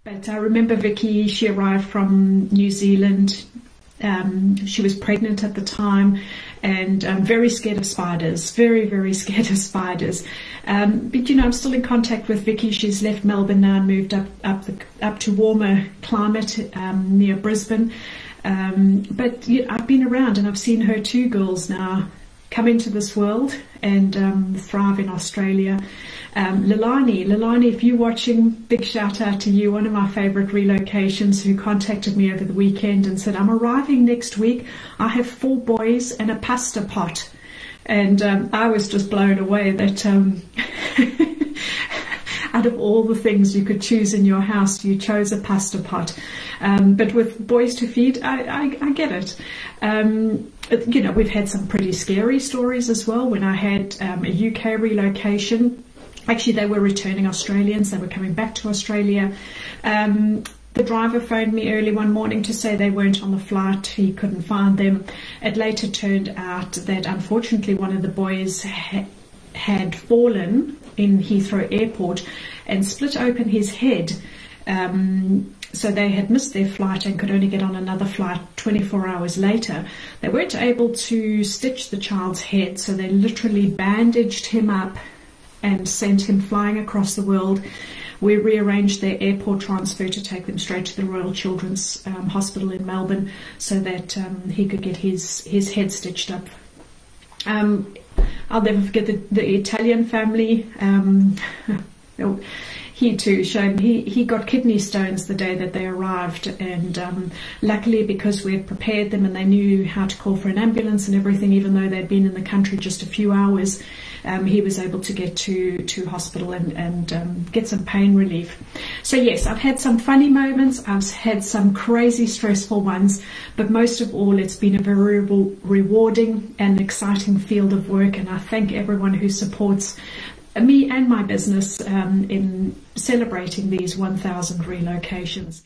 But I remember Vicky, she arrived from New Zealand. She was pregnant at the time and very scared of spiders, very, very scared of spiders. But you know, I'm still in contact with Vicky. She's left Melbourne now and moved up to warmer climate near Brisbane. But you know, I've been around and I've seen her two girls now come into this world and thrive in Australia. Lilani, if you're watching, big shout out to you, one of my favorite relocations, who contacted me over the weekend and said, I'm arriving next week. I have 4 boys and a pasta pot. And I was just blown away that out of all the things you could choose in your house, you chose a pasta pot. But with boys to feed, I get it. You know, we've had some pretty scary stories as well. When I had a UK relocation, actually they were returning Australians, they were coming back to Australia. The driver phoned me early one morning to say they weren't on the flight, he couldn't find them. It later turned out that unfortunately one of the boys had fallen in Heathrow Airport and split open his head. So they had missed their flight and could only get on another flight 24 hours later. They weren't able to stitch the child's head, so they literally bandaged him up and sent him flying across the world. We rearranged their airport transfer to take them straight to the Royal Children's Hospital in Melbourne so that he could get his head stitched up. I'll never forget the Italian family. He too showed he got kidney stones the day that they arrived, and luckily, because we had prepared them and they knew how to call for an ambulance and everything, even though they'd been in the country just a few hours, he was able to get to hospital and get some pain relief. So yes, I've had some funny moments, I've had some crazy stressful ones, but most of all it's been a very rewarding and exciting field of work, and I thank everyone who supports me and my business in celebrating these 1,000 relocations.